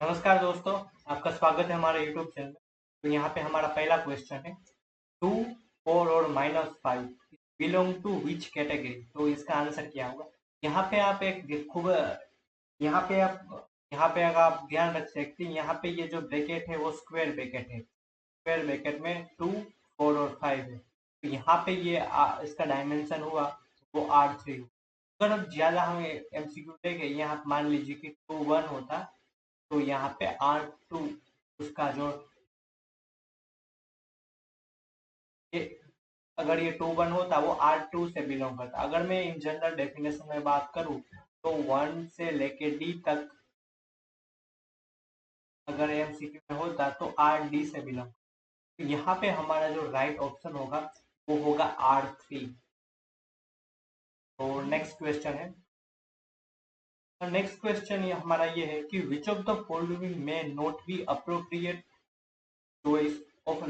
नमस्कार दोस्तों, आपका स्वागत है हमारे यूट्यूब चैनल। तो यहाँ पे हमारा पहला क्वेश्चन है, 2, 4 और -5 बिलोंग टू विच कैटेगरी। तो इसका आंसर क्या होगा? यहाँ पे आप एक खूब यहाँ पे आप यहाँ पे अगर आप ध्यान रख सकते हैं, यहाँ पे ये जो ब्रैकेट है वो स्क्वायर ब्रैकेट है। स्क्वायर ब्रैकेट में 2, 4 और 5 है। तो यहाँ पे ये इसका डायमेंशन हुआ वो R3 हुआ। अगर अब ज्यादा हमें एमसीक्यू देंगे, यहाँ मान लीजिए कि 2, 1 होता, तो यहाँ पे R2 उसका जो ये अगर ये 2 1 होता वो R2 से बिलोंग करता। अगर मैं इन जनरल डेफिनेशन में बात करूँ तो 1 से लेके D तक अगर एमसीक्यू में होता तो R D से बिलोंग। तो यहाँ पे हमारा जो राइट ऑप्शन होगा वो होगा R3। तो नेक्स्ट क्वेश्चन है, नेक्स्ट क्वेश्चन ये हमारा ये है कि विच ऑफ द फॉलोइंग में not be appropriate choice of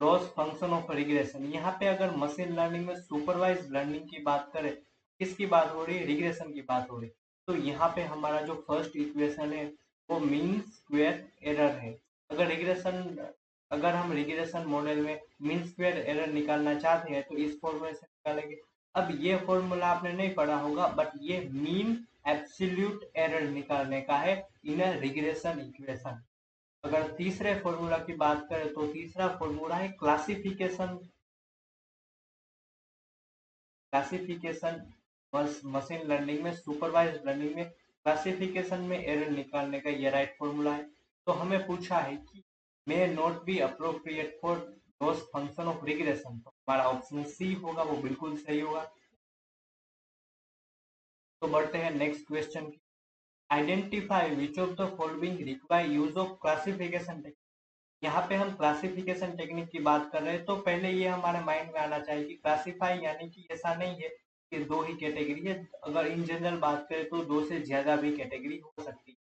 loss function of regression. यहाँ पे अगर मशीन लर्निंग में सुपरवाइज लर्निंग की बात करें, किसकी बात हो रही है? रिग्रेशन की बात हो रही है। तो यहाँ पे हमारा जो फर्स्ट इक्वेशन है वो मीन स्क्वायर एरर है। अगर हम रिग्रेशन मॉडल में मीन स्क्वायर एरर निकालना चाहते हैं तो इस फॉर्मूले से निकालेंगे। अब ये फॉर्मूला आपने नहीं पढ़ा होगा, बट ये मीन एब्सोल्यूट एरर निकालने का है इन रिग्रेशन इक्वेशन। अगर तीसरे फॉर्मूला की बात करें तो तीसरा फॉर्मूला है क्लासिफिकेशन। क्लासिफिकेशन मशीन लर्निंग में, सुपरवाइज लर्निंग में क्लासिफिकेशन में एरर निकालने का ये राइट फॉर्मूला है। तो हमें पूछा है कि may not be appropriate for those function of regression. तो हमारा ऑप्शन सी होगा, वो बिल्कुल सही होगा। तो बढ़ते हैं नेक्स्ट क्वेश्चन की। Identify which of the following require use of classification technique. यहाँ पे हम क्लासिफिकेशन टेक्निक की बात कर रहे हैं, तो पहले ये हमारे माइंड में आना चाहिए कि क्लासिफाई यानी कि ऐसा नहीं है कि दो ही कैटेगरी है। अगर इन जनरल बात करें तो दो से ज्यादा भी कैटेगरी हो सकती है।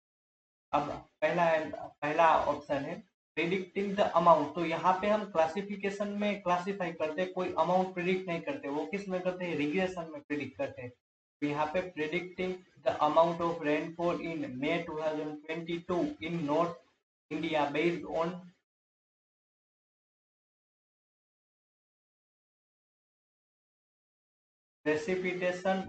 अब पहला ऑप्शन है प्रिडिक्टिंग द अमाउंट। तो यहाँ पे हम क्लासिफिकेशन में क्लासिफाई करते हैं, कोई अमाउंट प्रिडिक्ट नहीं करते। वो किस में करते हैं? रिग्रेशन में प्रिडिक्ट करते हैं। तो यहाँ पे predicting the amount of rainfall in May 2022 in north India based on precipitation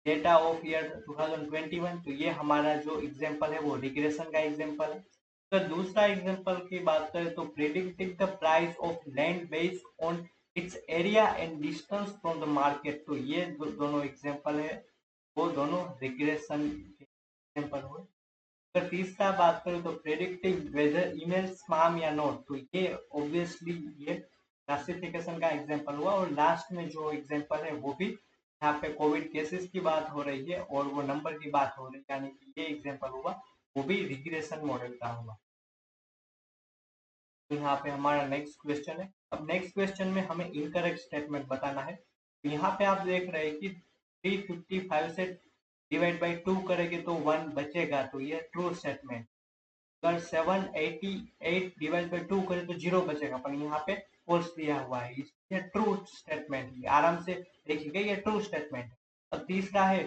data of year 2021। तो ये हमारा जो एग्जांपल है वो रिग्रेशन का एग्जांपल है। तो दूसरा एग्जांपल की बात करें तो predicting the price of land based on it's area and distance from the market. तो ये दोनों एग्जांपल है, वो दोनों रिग्रेशन के एग्जांपल हुए। तो तीसरा बात करूँ तो प्रेडिक्टिंग वेदर ईमेल स्पैम या नोट। तो ये ऑब्वियसली ये क्लासिफिकेशन का एग्जांपल हुआ। और लास्ट में जो एग्जांपल है वो भी यहाँ पे कोविड केसेस की बात हो रही है और वो नंबर की बात हो रही है, यानी कि ये एग्जांपल हुआ वो भी रिग्रेशन मॉडल का हुआ। तो यहाँ पे हमारा नेक्स्ट क्वेश्चन है। अब नेक्स्ट क्वेश्चन में हमें इनकरेक्ट स्टेटमेंट बताना है। तो यहाँ पे आप देख रहे हैं कि 355 से डिवाइड बाई 2 करेंगे तो 1 बचेगा, तो ये ट्रू स्टेटमेंट। अगर 788 डिवाइड बाई 2 करें तो 0 बचेगा, पर यहाँ पे फॉल्स दिया हुआ है, इसलिए ट्रू स्टेटमेंट है। आराम से देखिएगा, ये ट्रू स्टेटमेंट है। और तीसरा है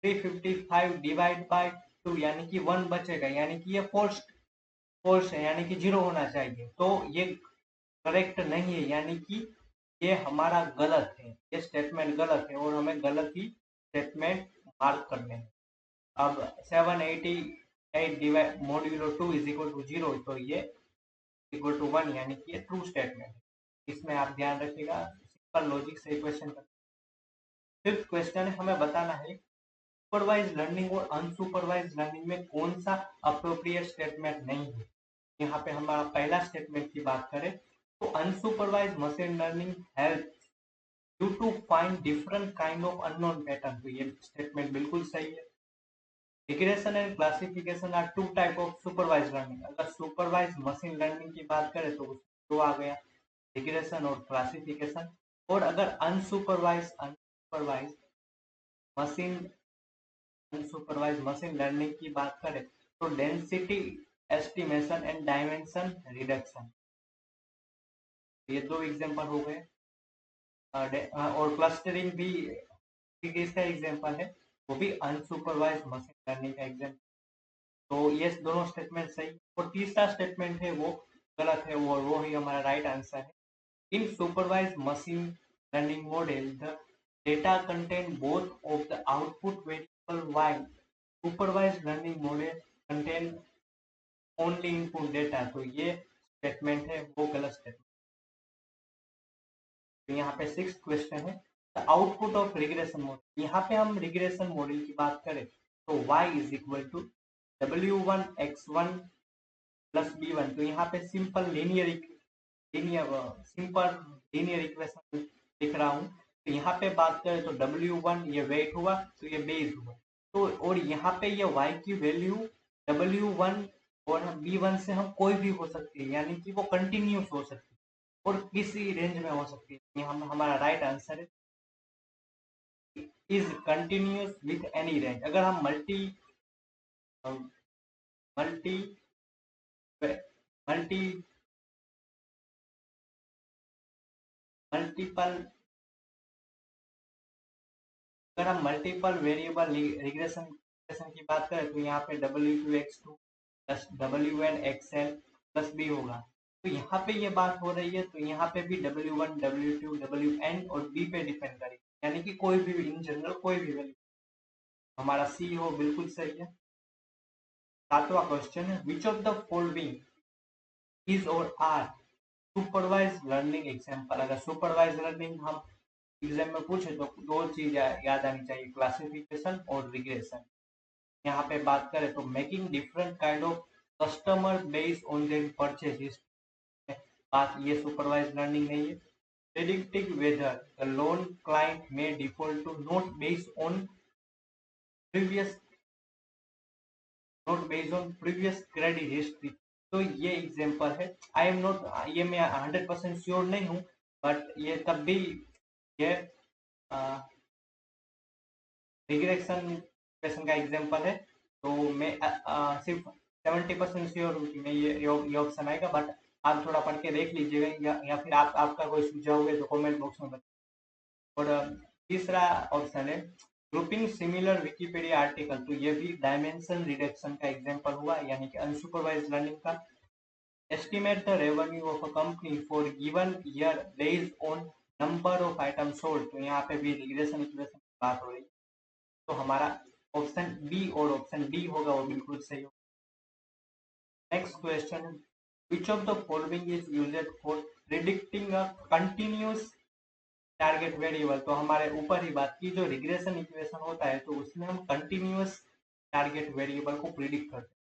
355 डिवाइड बाई 2 यानी कि 1 बचेगा, यानी कि ये फॉल्स फॉल्स है, यानी कि 0 होना चाहिए। तो ये करेक्ट नहीं है, यानी कि ये हमारा गलत है, ये स्टेटमेंट गलत है और हमें गलत ही स्टेटमेंट मार्क करने हैं। अब 788 divide modulo 2 is equal to 0, तो ये इक्वल टू 1 यानी कि ये ट्रू स्टेटमेंट है। इसमें आप ध्यान रखिएगा, सिंपल लॉजिक से क्वेश्चन कर। फिफ्थ क्वेश्चन है, हमें बताना है सुपरवाइज लर्निंग और अनसुपरवाइज लर्निंग में कौन सा अप्रोप्रिएट स्टेटमेंट नहीं है। यहाँ पे हमारा पहला स्टेटमेंट की बात करें तो unsupervised machine learning help you to find different kind of unknown pattern. तो ये स्टेटमेंट बिल्कुल सही है। Regression and classification are two type of supervised learning. अगर सुपरवाइज मशीन लर्निंग की बात करें तो दो आ गया, रिग्रेशन और क्लासिफिकेशन। और अगर unsupervised machine unsupervised machine learning की बात करें तो density estimation and dimension reduction, ये दो एग्जांपल हो गए। और क्लस्टरिंग भी किसका एग्जांपल है? वो भी अनसुपरवाइज मशीन लर्निंग का एग्जांपल। तो ये दोनों स्टेटमेंट सही, और तीसरा स्टेटमेंट है वो गलत है, वो ही हमारा राइट आंसर है। In supervised machine learning model the data contain both of the output variable while supervised learning model contain only input data. तो ये स्टेटमेंट है वो गलत स्टेटमेंट। तो यहाँ पे 6th क्वेश्चन है the output of regression model. यहाँ पे हम रिग्रेशन मॉडल की बात करें तो y is equal to w1 x1 plus b1। तो यहाँ पे सिंपल लीनियर इक्वेशन लिख रहा हूँ। तो यहाँ पे बात करें तो w1 ये वेट हुआ, तो ये बेस हुआ, तो और यहाँ पे ये y की वैल्यू w1 और b1 से हम कोई भी हो सकती है, यानी कि वो कंटिन्यूस हो सकती है और किसी रेंज में हो सकती है। ये हमारा राइट आंसर है is continuous with any range. अगर हम मल्टी मल्टी मल्टी मल्टीपल अगर हम मल्टीपल वेरिएबल रिग्रेशन की बात करें तो यहाँ पे w2 x2 plus w1 xn plus b होगा। तो यहाँ पे ये बात हो रही है, तो यहाँ पे भी w1 w2 wn और b पे डिपेंड करेगी, यानी कि कोई भी इन जनरल कोई भी वैल्यू। हमारा सी हो बिल्कुल सही है। 7वां क्वेश्चन है विच ऑफ द फॉलोइंग इज और आर सुपरवाइज लर्निंग एग्जाम्पल। अगर सुपरवाइज लर्निंग हम एग्जाम में पूछे तो दो चीज याद आनी चाहिए, क्लासिफिकेशन और रिग्रेशन। यहाँ पे बात करें तो making different kind of customer based on their purchase history, बात ये सुपरवाइज लर्निंग नहीं है। Predicting whether the loan client may default to not based on previous credit history. तो ये एग्जांपल है। आई एम नॉट, ये मैं 100% श्योर नहीं हूँ, बट ये तब भी ये रिग्रेशन क्वेश्चन का एग्जांपल है। तो मैं सिर्फ 70% श्योर हूँ कि मैं ये ऑप्शन आएगा, बट आप थोड़ा पढ़ के देख लीजिएगा, या फिर आपका कोई सुझाव है तो कमेंट बॉक्स में बताइए। और तीसरा ऑप्शन है ग्रुपिंग सिमिलर विकिपीडिया आर्टिकल। तो ये भी डायमेंशन रिडक्शन का एग्जांपल हुआ, यानी कि अनसुपरवाइज्ड लर्निंग का। Estimate the revenue of a company for given year based on number of item sold. तो यहाँ पे भी रिग्रेशन इक्वेशन की बात हो रही है। तो हमारा ऑप्शन बी और ऑप्शन डी होगा वो बिल्कुल सही होगा। नेक्स्ट क्वेश्चन है विच of the following is used for predicting a continuous target variable. तो हमारे ऊपर ही बात की, जो रिग्रेशन इक्वेशन होता है तो उसमें हम कंटिन्यूअस टारगेट वेरिएबल को प्रिडिक्ट करते हैं।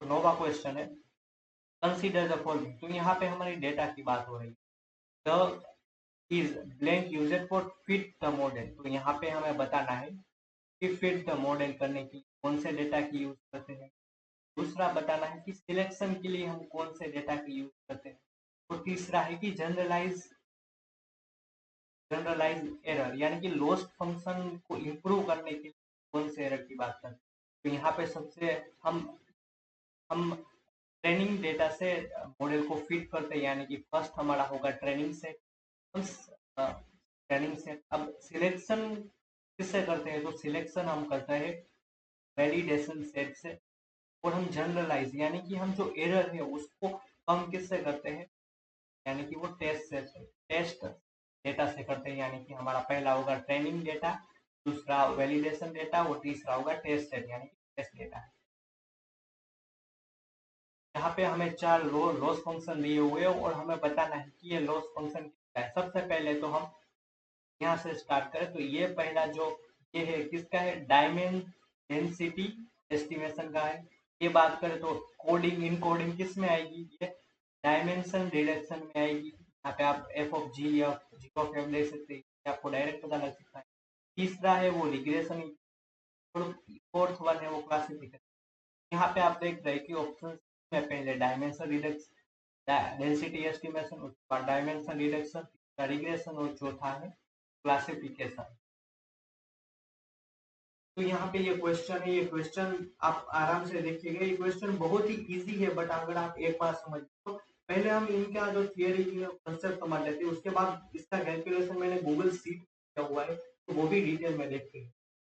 तो 9वां क्वेश्चन है कंसीडर द फॉलोइंग। तो यहाँ पे हमारी डेटा की बात हो रही है। The is blank used for fit the model. तो यहाँ पे हमें बताना है कि फिट द मॉडल करने की कौन से डेटा की यूज करते हैं। दूसरा बताना है कि सिलेक्शन के लिए हम कौन से डेटा की यूज करते हैं। और तीसरा है कि जनरलाइज एरर, यानी कि लॉस्ट फंक्शन को इम्प्रूव करने के लिए कौन से एरर की बात करते हैं। तो यहाँ पे सबसे हम ट्रेनिंग डेटा से मॉडल को फिट करते हैं, यानी कि फर्स्ट हमारा होगा ट्रेनिंग सेट। अब सिलेक्शन किससे करते हैं, तो सिलेक्शन हम करते हैं वैलिडेशन सेट से। और हम जनरलाइज, यानी कि हम जो एरर है उसको कम किससे करते हैं, यानी कि वो टेस्ट डेटा से करते हैं। यानी कि हमारा पहला होगा ट्रेनिंग डेटा, दूसरा वैलिडेशन डेटा और तीसरा होगा टेस्ट सेट, यानी कि टेस्ट डेटा। यहाँ पे हमें 4 लॉस फंक्शन दिए हुए हैं और हमें बताना है कि ये लॉस फंक्शन क्या है। सबसे पहले तो हम यहाँ से स्टार्ट करें, तो ये पहला जो ये है किसका है, डायमेंशन डेंसिटी एस्टिमेशन का है। ये बात करें तो कोडिंग इन कोडिंग किस में आएगी, ये डायमेंशन रिडक्शन में आएगी। यहाँ पे आप एफ ऑफ जी या जी ऑफ एफ ले सकते हैं, आपको डायरेक्ट पता लग सकता है। तीसरा है वो रिग्रेशन, फोर्थ वन है वो क्लासिफिकेशन। यहाँ पे आप देख रहे हैं कि ऑप्शन में पहले डायमेंशन रिडक्शन डेंसिटी एस्टिमेशन, उसके बाद डायमेंशन रिडक्शन, रिग्रेशन और चौथा है क्लासिफिकेशन। तो यहाँ पे ये क्वेश्चन है, ये क्वेश्चन आप आराम से देखिएगा। ये क्वेश्चन बहुत ही इजी है, बट अगर आप एक बार समझ तो पहले हम इनका जो थियरी कंसेप्ट समझ लेते हैं, उसके बाद इसका कैलकुलेशन मैंने गूगल शीट किया हुआ है, तो वो भी डिटेल में देखते हैं।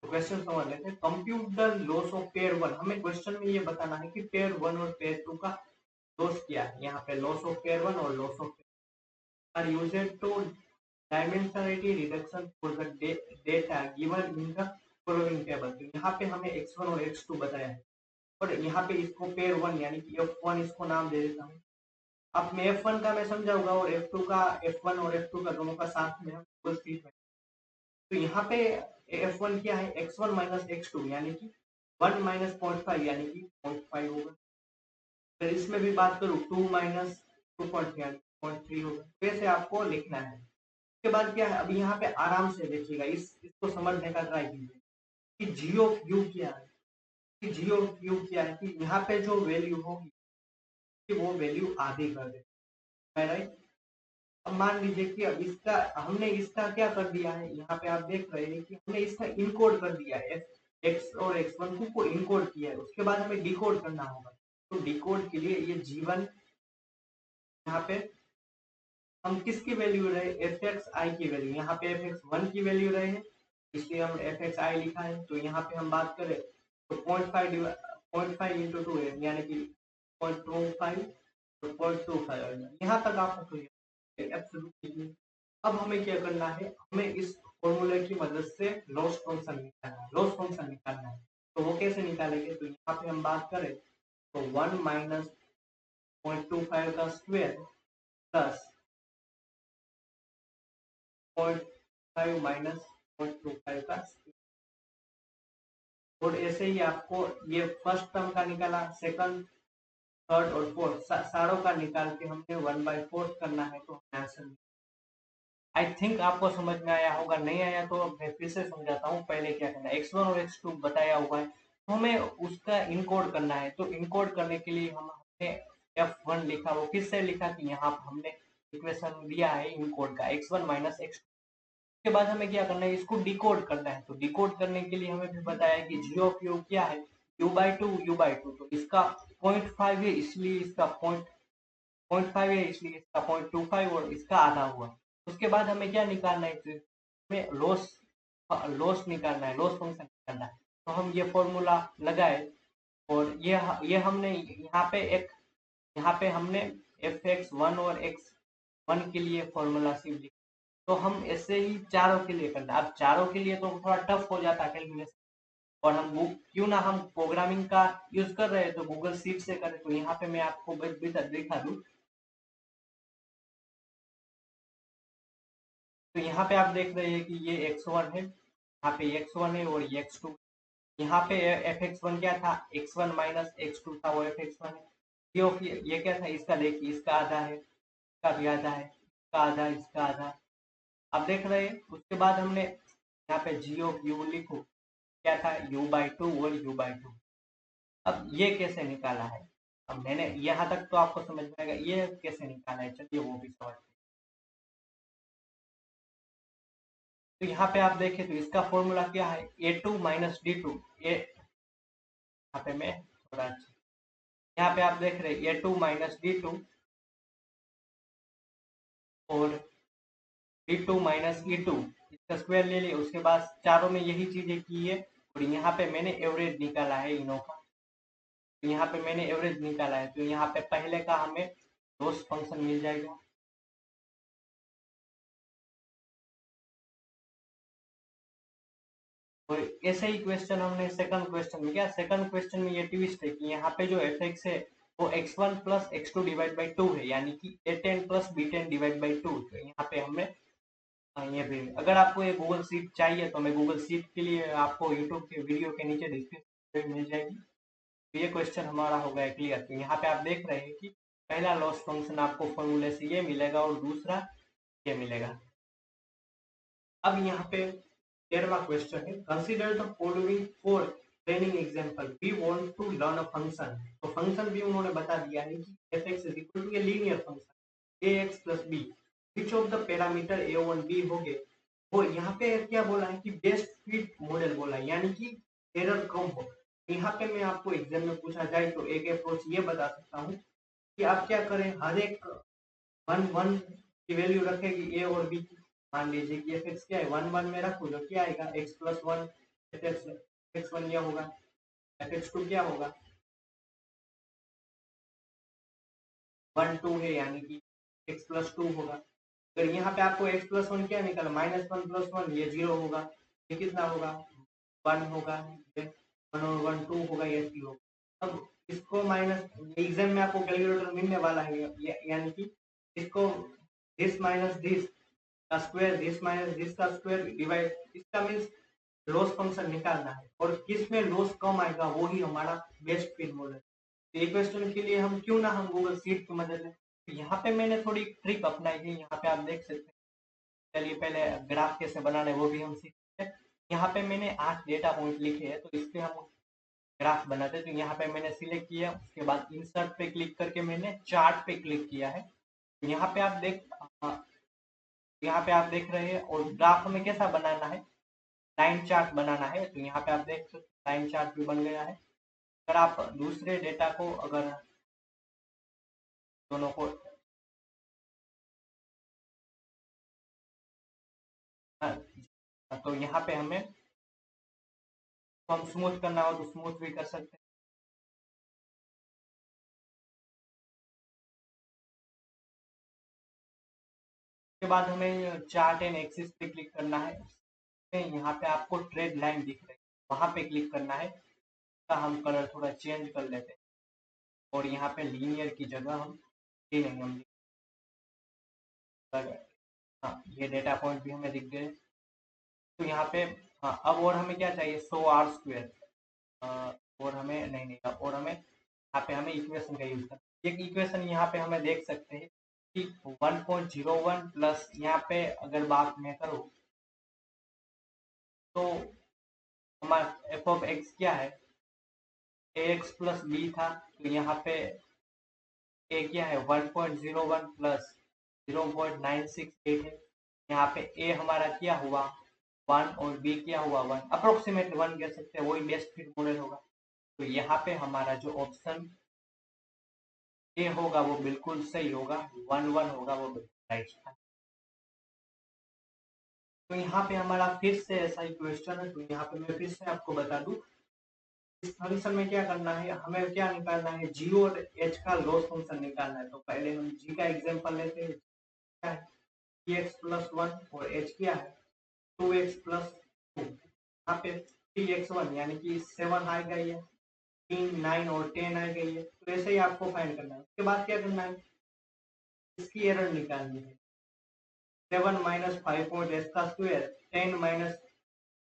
तो क्वेश्चन समझ लेते हैं। Compute the loss of pair one, हमें क्वेश्चन में ये बताना है कि पेयर वन और पेयर टू का लॉस क्या है। यहाँ पे लॉस ऑफ पेयर वन और loss of pair are used to dimensionality reduction for the data given in the following table. तो यहाँ पे हमें x1 और x2 बताया है और यहाँ पे इसको पेयर वन यानी कि f1 इसको नाम दे देता हूँ। अब मैं f1 का मैं समझाऊंगा और f2 का, f1 और f2 का दोनों का साथ में हम उस चीज में। तो यहाँ पे f1 क्या है, x1 माइनस x2 यानी कि 1 माइनस 0.5 यानी कि 0.5 होगा। फिर इसमें भी बात करूँ 2 माइनस 2.3 यानी 0.3 होगा। वैसे आपको लिखना है। उसके बाद क्या है, अभी यहाँ पे आराम से देखिएगा, इसको समझने का ट्राई कीजिए कि जी ऑफ यू क्या है। कि जी ऑफ यू क्या है कि यहाँ पे जो वैल्यू होगी कि वो वैल्यू आधी कर दे, राइट। अब मान लीजिए कि अब इसका हमने इसका क्या कर दिया है, यहाँ पे आप देख रहे हैं कि हमने इसका इनकोड कर दिया है, एक्स और एक्स1 को इनकोड किया है। उसके बाद हमें डिकोड करना होगा। तो डिकोड के लिए ये जीवन यहाँ पे हम किसकी वैल्यू रहे, एफ एक्स आई की वैल्यू, यहाँ पे एफ एक्स वन की वैल्यू रहे हैं इसलिए हम एफ एक्स आई लिखा है। तो यहाँ पे हम बात करें तो 0.5 इंटू टू है यानी कि 0.25, तो 0.25 यहाँ तक आपको क्लियर। अब हमें क्या करना है, हमें इस फॉर्मूले की मदद से लॉस फंक्शन निकालना है। लॉस फंक्शन निकालना है तो वो कैसे निकालेंगे, तो यहाँ पे हम बात करें तो 1 माइनस 0.25 का स्क्वायर प्लस 0.5 माइनस 0.25 का स्क्वायर। और ऐसे ही आपको ये फर्स्ट टर्म का निकाला, सेकंड, थर्ड और फोर्थ सारों का निकाल के हमने 1/4 करना है तो हमें आंसर। आई थिंक आपको समझ में आया होगा, नहीं आया तो मैं फिर से समझाता हूँ। पहले क्या करना है, x1 और x2 बताया हुआ है तो हमें उसका इनकोड करना है। तो इनकोड करने के लिए हमने f1 लिखा, वो किससे लिखा कि यहाँ हमने इक्वेशन दिया है इनकोड का x1 माइनस x2। उसके बाद हमें क्या करना है, इसको डिकोड करना है। तो डिकोड करने के लिए हमें भी बताया कि जी ऑफ यू क्या है, u/2 तो इसका 0.5 है इसलिए इसका 0.5 है इसलिए इसका 0.25 और इसका आधा हुआ। उसके बाद हमें क्या निकालना है, हमें लॉस निकालना है, लॉस फंक्शन निकालना है। तो हम ये फॉर्मूला लगाए और ये हमने यहाँ पे हमने एफ एक्स वन और एक्स वन के लिए फॉर्मूला सिर्फ लिखा। तो हम ऐसे ही चारों के लिए करना है। अब चारों के लिए तो थोड़ा टफ हो जाता है कैलकुलेशन, और हम क्यों ना हम प्रोग्रामिंग का यूज कर रहे हैं तो गूगल शीट से करें। तो यहाँ पे मैं आपको दिखा दूं। तो यहाँ पे आप देख रहे हैं कि ये x1 है, यहाँ पे x1 है और ये x2। यहाँ पे fx1 क्या था, x1 माइनस x2 था, वो fx1 है। ये क्या था, इसका देखिए इसका आधा है, इसका भी आधा है, इसका आधा, इसका आधा। आप देख रहे हैं। उसके बाद हमने यहाँ पे जी ऑफ यू लिखो, क्या था u/2 और u/2। अब ये कैसे निकाला है, अब मैंने यहाँ तक तो आपको समझ में आएगा, ये कैसे निकाला है चलिए वो भी समझ। तो यहाँ पे आप देखें तो इसका फॉर्मूला क्या है, a2 माइनस d2। यहाँ पे मैं थोड़ा यहाँ पे आप देख रहे हैं a2 माइनस d2 और d2 माइनस e2, इसका स्क्वायर ले लिया। उसके बाद चारों में यही चीजें की है और यहाँ पे मैंने एवरेज निकाला है इनों का। तो यहाँ पे मैंने एवरेज निकाला है तो यहाँ पे पहले का हमें लॉस फंक्शन मिल जाएगा। और ऐसे ही क्वेश्चन हमने सेकंड क्वेश्चन में, क्या सेकंड क्वेश्चन में ये ट्विस्ट है कि यहाँ पे जो एफ एक्स है वो x1 plus x2 divide by 2 है यानी कि a10 plus b10 divide by 2। तो यहाँ पे हमने ये भी, अगर आपको ये गूगल शीट चाहिए तो मैं गूगल शीट के लिए आपको यूट्यूब के वीडियो के नीचे डिस्क्रिप्शन में मिल जाएगी। तो ये क्वेश्चन हमारा हो गया क्लियर। तो यहाँ पे आप देख रहे हैं कि पहला लॉस फंक्शन आपको फॉर्मूले से ये मिलेगा और दूसरा ये मिलेगा। अब यहाँ पे 13वां क्वेश्चन है, consider the following four training example we want to learn a function. तो फंक्शन भी उन्होंने बता दिया है कि f(x) is equal to a linear function ax plus b, which of the parameter a1 b हो गए। वो यहाँ पे क्या बोला है कि बेस्ट फिट मॉडल बोला है यानी कि एरर कम हो। यहाँ पे मैं आपको एग्जाम में पूछा जाए तो एक अप्रोच ये बता सकता हूँ कि आप क्या करें, हर एक वन वन की वैल्यू रखेगी ए और बी की। मान लीजिए कि एफ एक्स क्या है, 1 1 में रखो जो क्या आएगा x प्लस 1 fx1 यह होगा, fx2 क्या होगा 1 2 है यानी कि x प्लस 2 होगा। अगर यहाँ पे आपको x प्लस 1 क्या निकला -1 प्लस 1 ये 0 होगा, ये कितना होगा 1 होगा, 1 और 1 2 होगा, ये 0। अब इसको माइनस एग्जाम में आपको कैलकुलेटर मिलने वाला है, यानी कि इसको दिस माइनस दिस का स्क्वायर, दिस माइनस दिस का स्क्वायर डिवाइड, इसका मीन्स लॉस फंक्शन निकालना है और किस में लॉस कम आएगा वो ही हमारा बेस्ट फिट मॉडल है। तो ये क्वेश्चन के लिए हम क्यों ना हम गूगल शीट की मदद लें। तो यहाँ पे मैंने थोड़ी ट्रिक अपनाई है, यहाँ पे आप देख सकते हैं। चलिए पहले ग्राफ कैसे बनाना है वो भी हम सीखते हैं। यहाँ पे मैंने 8 डेटा पॉइंट लिखे हैं, तो इस पे हम ग्राफ बनाते हैं। तो यहाँ पे मैंने सिलेक्ट किया, उसके बाद इंसर्ट पे क्लिक करके मैंने चार्ट पे क्लिक किया है। तो यहाँ पे आप देख रहे हैं और ग्राफ में कैसा बनाना है, लाइन चार्ट बनाना है। तो यहाँ पे आप देख सकते हैं लाइन चार्ट भी बन गया है। अगर आप दूसरे डेटा को अगर दोनों को तो यहाँ पे हमें तो हम स्मूथ करना हो तो स्मूथ भी कर सकते हैं। उसके बाद हमें चार्ट एंड एक्सिस पे क्लिक करना है। यहाँ पे आपको ट्रेड लाइन दिख रही है, वहां पे क्लिक करना है। इसका हम कलर थोड़ा चेंज कर लेते हैं और यहाँ पे लीनियर की जगह हम हम हाँ, ये डेटा पॉइंट भी हमें दिख गए। तो यहाँ पे हाँ, अब और हमें क्या चाहिए 100 आर स्क्वायर, और हमें नहीं और हमें यहाँ पे हमें इक्वेशन का यूज करना। एक इक्वेशन यहाँ पे हमें देख सकते हैं कि 1.01 प्लस यहाँ पे अगर बात मैं करूँ तो हमारा एफ ऑफ एक्स क्या है, ax प्लस बी था। तो यहाँ पे ए क्या है 1.01 प्लस 0.968 है। यहाँ पे ए हमारा क्या हुआ 1 और बी क्या हुआ 1, अप्रोक्सीमेट 1 कह सकते हैं, वही बेस्ट फिट मॉडल होगा। तो यहाँ पे हमारा जो ऑप्शन ए होगा वो बिल्कुल सही होगा, 1 1 होगा वो बिल्कुल राइट। तो यहाँ पे हमारा फिर से ऐसा ही क्वेश्चन है। तो यहाँ पे मैं फिर से आपको बता दूं, इस फंक्शन में क्या करना है, हमें क्या निकालना है जी और एच का लॉस फंक्शन निकालना है। तो पहले हम जी का एग्जांपल लेते हैं, क्या है एक्स प्लस 1 और एच क्या है 2x प्लस 2। यहाँ पे 3x1 यानी कि 7 आ गई है, 3 9 और 10 आ गई है। तो ऐसे ही आपको फाइंड करना है। उसके बाद क्या करना है, इसकी एरर निकालनी है। 7 माइनस 5.s का स्क्वायर, 10 माइनस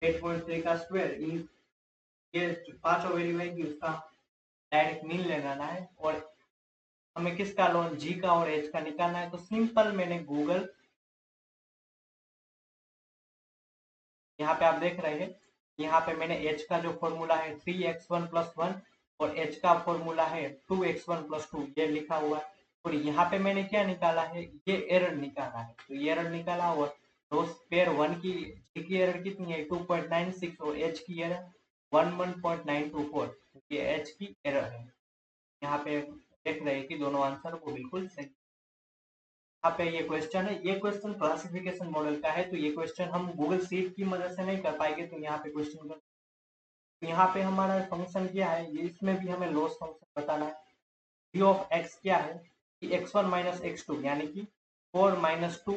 8.3 का स्क्वायर, ये पांचों वैल्यू है कि उसका डायरेक्ट मीन लगाना है और हमें किसका लोन जी का और एच का निकालना है। तो सिंपल मैंने गूगल, यहाँ पे आप देख रहे हैं, यहाँ पे मैंने एच का जो फॉर्मूला है 3x1 प्लस 1 और एच का फॉर्मूला है 2x1 प्लस 2 ये लिखा हुआ है। और यहाँ पे मैंने क्या निकाला है, ये एरर निकाला है। तो ये एरर निकाला और रोज पेयर 1 की जी की एरर कितनी है 2.96 और एच की एरर 11.924, ये एच की एरर है। यहाँ पे देख रहे हैं कि दोनों आंसर वो बिल्कुल सही। यहाँ पे ये क्वेश्चन है, ये क्वेश्चन क्लासिफिकेशन मॉडल का है। तो ये क्वेश्चन हम गूगल शीट की मदद से नहीं कर पाएंगे। तो यहाँ पे क्वेश्चन कर, यहाँ पे हमारा फंक्शन क्या है, ये इसमें भी हमें लॉस फंक्शन बताना है। g ऑफ x क्या है कि x1 माइनस x2 यानी कि 4 माइनस टू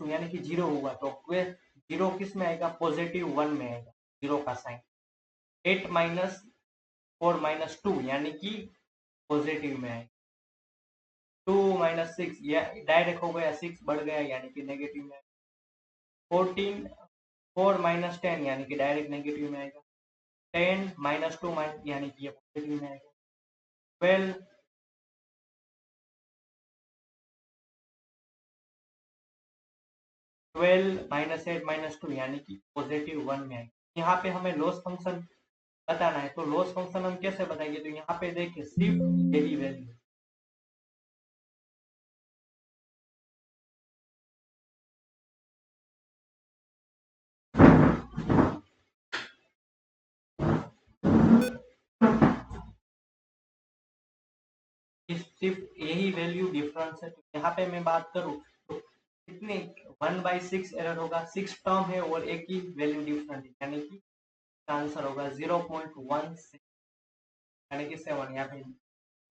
यानी कि 0 होगा। तो 0 किस में आएगा पॉजिटिव 1 में आएगा, 0 का साइन। 8 माइनस 4 माइनस 2 यानी कि पॉजिटिव में आएगा। 2 माइनस 6 या डायरेक्ट हो गया, 6 बढ़ गया यानी कि नेगेटिव में। 14 4 माइनस 10 यानी कि डायरेक्ट नेगेटिव में आएगा। 10 माइनस 2 यानी कि ये पॉजिटिव में आएगा। 12 माइनस 8 माइनस 2 यानी कि पॉजिटिव 1 में आएगा। यहाँ पे हमें लॉस फंक्शन बताना है। तो लॉस फंक्शन हम कैसे बताएंगे, तो यहाँ पे देखिए सिर्फ यही वैल्यू, सिर्फ यही वैल्यू डिफरेंस है। तो यहाँ पे मैं बात करूँ तो कितने 1/6 एरर होगा, 6 टर्म है और एक ही वैल्यू डिफरेंट है यानी कि आंसर होगा 0.16 यानी कि 7, या फिर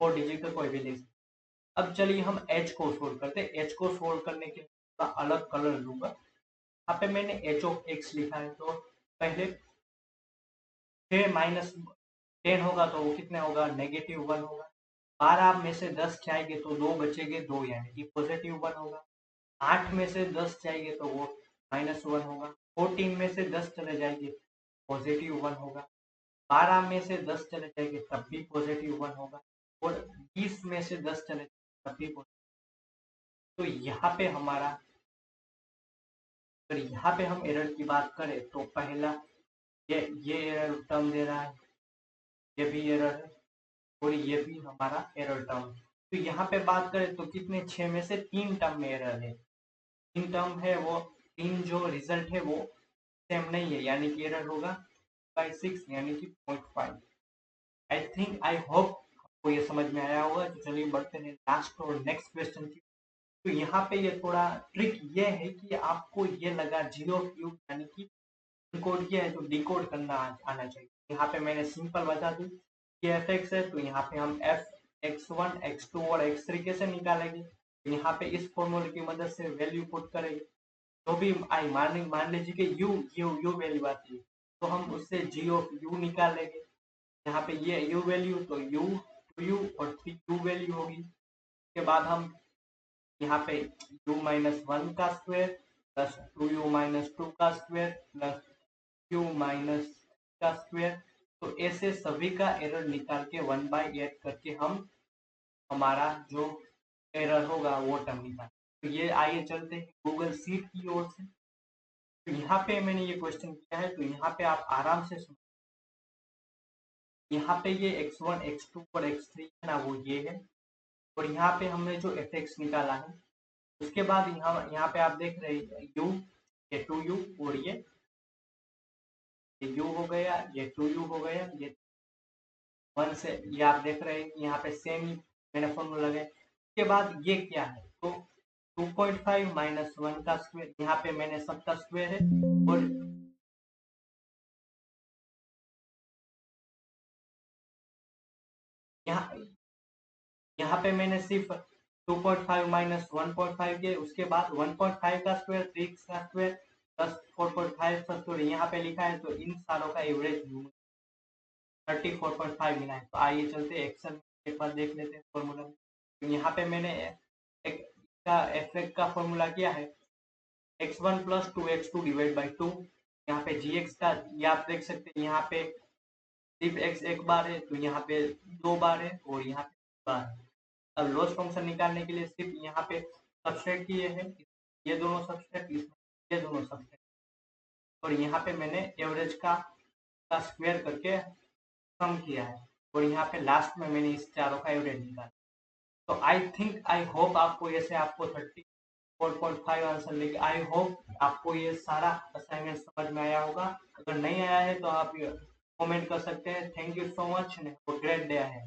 4 डिजिट का कोई भी ले सकते। अब चलिए हम h को सोल्व करते हैं। h को सोल्व करने के लिए थोड़ा अलग कलर लूंगा। यहाँ पे मैंने h ऑफ x लिखा है, तो पहले 6 माइनस 10 होगा तो वो कितने होगा, -1 होगा। 12 में से 10 जाएंगे तो 2 बचेंगे, 2 यानी कि +1 होगा। 8 में से 10 जाएंगे तो वो -1 होगा। 14 में से 10 चले जाएंगे +1 होगा। 12 में से 10 चले जाएंगे तब भी +1 होगा, और 20 में से 10 चले तब भी पॉजिटिव। तो यहाँ पे हमारा, अगर यहाँ पे हम एरर की बात करें तो पहला ये एरर टर्म दे रहा है, ये भी एरर है, और ये भी हमारा एरर टर्म। तो यहाँ पे बात करें तो कितने, 6 में से 3 टर्म में एरर है। 3 टर्म है, वो 3 जो रिजल्ट है वो सेम नहीं है, यानी कि एरर होगा बाई 6 यानी कि 0.5। आई थिंक, आई होप आपको ये समझ में आया होगा। तो चलिए बढ़ते हैं लास्ट और नेक्स्ट क्वेश्चन की। तो यहाँ पे ये थोड़ा ट्रिक ये है कि आपको ये लगा जियो क्यूब यानी कि कोड किया है तो डिकोड करना आना चाहिए। यहाँ पे मैंने सिंपल बता दी कि एफ एक्स है, तो यहाँ पे हम एफ x1 x2 और x3 कैसे निकालेंगे। तो यहाँ पे इस फॉर्मूले की मदद से वैल्यू पुट करेंगे। तो भी आई मान लीजिए कि यू वैल्यू आती है, तो हम उससे जी ऑफ यू निकाल लेंगे। यहाँ पे ये यू वैल्यू, तो यू 2u और 3u वैल्यू होगी। उसके बाद हम यहाँ पे u माइनस 1 का स्क्वायर प्लस 2u माइनस 2 का स्क्वायर प्लस u माइनस का स्क्वायर, तो ऐसे सभी का एरर निकाल के 1/8 करके हम हमारा जो एरर होगा वो टर्म निकाल। तो ये आइए चलते हैं गूगल सीट की ओर से। तो यहाँ पे मैंने ये क्वेश्चन किया है, तो यहाँ पे आप आराम से सुन। यहाँ पे ये x1 x2 और x3 है ना, वो ये है, और यहाँ पे हमने जो एफ एक्स निकाला है, उसके बाद यहाँ पे आप देख रहे हैं u, ये 2u, और ये u हो गया, ये 2u हो गया, ये 1 से, ये आप देख रहे हैं यहाँ पे सेम ही मैंने फॉर्मूला लगाया। उसके बाद ये क्या है, तो 2.5 माइनस 1 का स्क्वायर, यहाँ पे मैंने सबका स्क्वायर है, और यहाँ पे मैंने सिर्फ 2.5 माइनस 1.5 के, उसके बाद 1.5 का स्क्वायर, 3 का स्क्वायर प्लस 4.5 का स्क्वायर यहाँ पे लिखा है, तो इन सारों का एवरेज 34.5 मिला है। तो आइए चलते एक्शन एक बार देख लेते हैं फॉर्मूला। तो यहाँ पे मैंने एक का एफ का फॉर्मूला किया है x1 plus 2x2 divide by 2। यहाँ पे gx का ये आप देख सकते हैं, यहाँ पे सिर्फ x एक बार है, तो यहाँ पे 2 बार है, और यहाँ पे बार है। अब लॉस फंक्शन निकालने के लिए सिर्फ यहाँ पे सब्सट्रैक्ट किए हैं, ये दोनों सब्सट्रैक्ट, ये दोनों सब्सट्रैक्ट, और यहाँ पे मैंने एवरेज का स्क्वायर करके सम किया है, और यहाँ पे लास्ट में मैंने इस चारों का एवरेज निकाला। तो आई थिंक, आई होप आपको ऐसे आपको 34.5 आंसर लेके, आई होप आपको ये सारा असाइनमेंट समझ में आया होगा। अगर नहीं आया है तो आप कमेंट कर सकते हैं। Thank you so much, great day है।